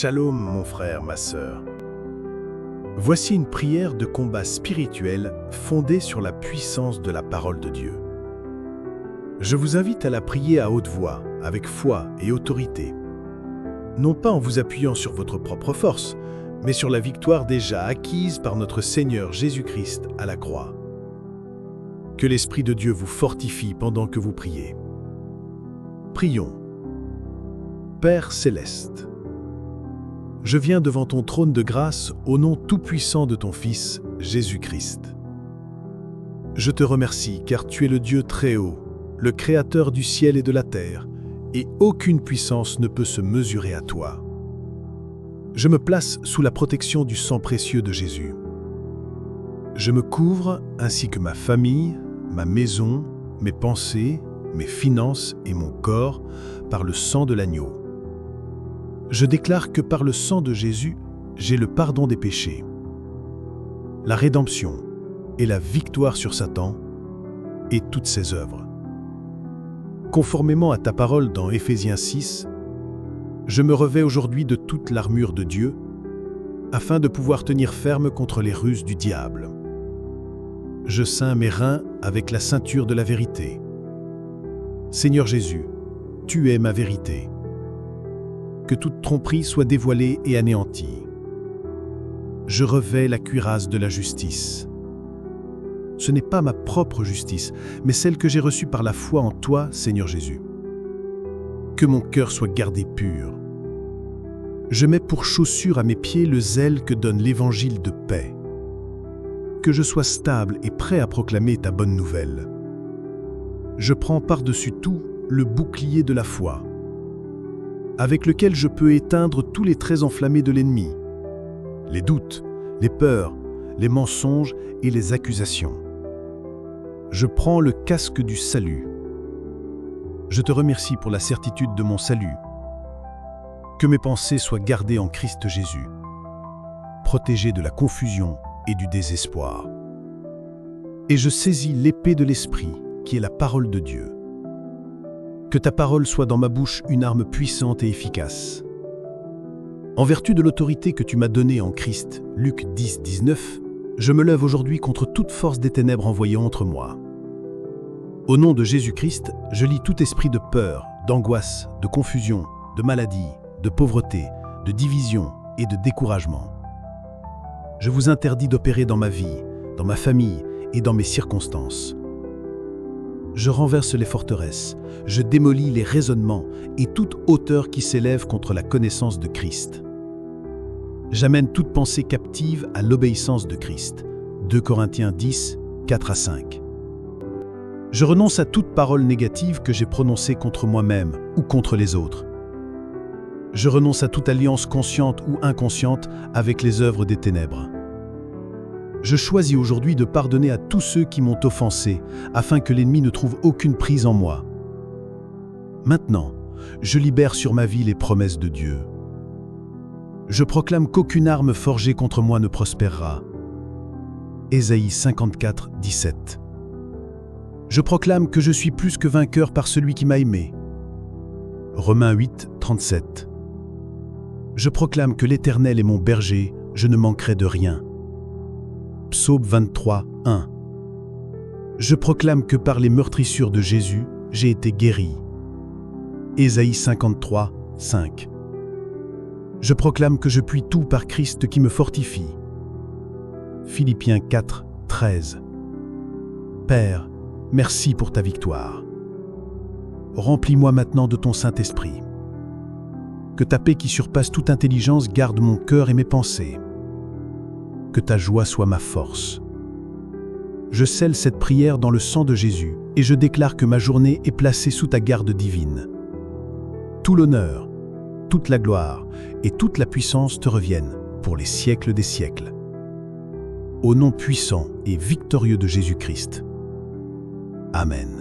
Shalom mon frère, ma sœur. Voici une prière de combat spirituel fondée sur la puissance de la parole de Dieu. Je vous invite à la prier à haute voix, avec foi et autorité. Non pas en vous appuyant sur votre propre force, mais sur la victoire déjà acquise par notre Seigneur Jésus-Christ à la croix. Que l'Esprit de Dieu vous fortifie pendant que vous priez. Prions. Père céleste, je viens devant ton trône de grâce au nom tout-puissant de ton Fils, Jésus-Christ. Je te remercie car tu es le Dieu très haut, le Créateur du ciel et de la terre, et aucune puissance ne peut se mesurer à toi. Je me place sous la protection du sang précieux de Jésus. Je me couvre, ainsi que ma famille, ma maison, mes pensées, mes finances et mon corps, par le sang de l'agneau. Je déclare que par le sang de Jésus, j'ai le pardon des péchés, la rédemption et la victoire sur Satan et toutes ses œuvres. Conformément à ta parole dans Éphésiens 6, je me revêts aujourd'hui de toute l'armure de Dieu, afin de pouvoir tenir ferme contre les ruses du diable. Je ceins mes reins avec la ceinture de la vérité. Seigneur Jésus, tu es ma vérité. Que toute tromperie soit dévoilée et anéantie. Je revêts la cuirasse de la justice. Ce n'est pas ma propre justice, mais celle que j'ai reçue par la foi en toi, Seigneur Jésus. Que mon cœur soit gardé pur. Je mets pour chaussure à mes pieds le zèle que donne l'évangile de paix. Que je sois stable et prêt à proclamer ta bonne nouvelle. Je prends par-dessus tout le bouclier de la foi, avec lequel je peux éteindre tous les traits enflammés de l'ennemi, les doutes, les peurs, les mensonges et les accusations. Je prends le casque du salut. Je te remercie pour la certitude de mon salut. Que mes pensées soient gardées en Christ Jésus, protégées de la confusion et du désespoir. Et je saisis l'épée de l'Esprit, qui est la parole de Dieu. Que ta parole soit dans ma bouche une arme puissante et efficace. En vertu de l'autorité que tu m'as donnée en Christ, Luc 10, 19, je me lève aujourd'hui contre toute force des ténèbres envoyée entre moi. Au nom de Jésus-Christ, je lie tout esprit de peur, d'angoisse, de confusion, de maladie, de pauvreté, de division et de découragement. Je vous interdis d'opérer dans ma vie, dans ma famille et dans mes circonstances. Je renverse les forteresses, je démolis les raisonnements et toute hauteur qui s'élève contre la connaissance de Christ. J'amène toute pensée captive à l'obéissance de Christ. 2 Corinthiens 10, 4 à 5. Je renonce à toute parole négative que j'ai prononcée contre moi-même ou contre les autres. Je renonce à toute alliance consciente ou inconsciente avec les œuvres des ténèbres. Je choisis aujourd'hui de pardonner à tous ceux qui m'ont offensé, afin que l'ennemi ne trouve aucune prise en moi. Maintenant, je libère sur ma vie les promesses de Dieu. Je proclame qu'aucune arme forgée contre moi ne prospérera. Ésaïe 54, 17. Je proclame que je suis plus que vainqueur par celui qui m'a aimé. Romains 8, 37. Je proclame que l'Éternel est mon berger, je ne manquerai de rien. Psaume 23, 1. Je proclame que par les meurtrissures de Jésus, j'ai été guéri. Ésaïe 53, 5. Je proclame que je puis tout par Christ qui me fortifie. Philippiens 4, 13. Père, merci pour ta victoire. Remplis-moi maintenant de ton Saint-Esprit. Que ta paix qui surpasse toute intelligence garde mon cœur et mes pensées. Que ta joie soit ma force. Je scelle cette prière dans le sang de Jésus et je déclare que ma journée est placée sous ta garde divine. Tout l'honneur, toute la gloire et toute la puissance te reviennent pour les siècles des siècles. Au nom puissant et victorieux de Jésus-Christ. Amen.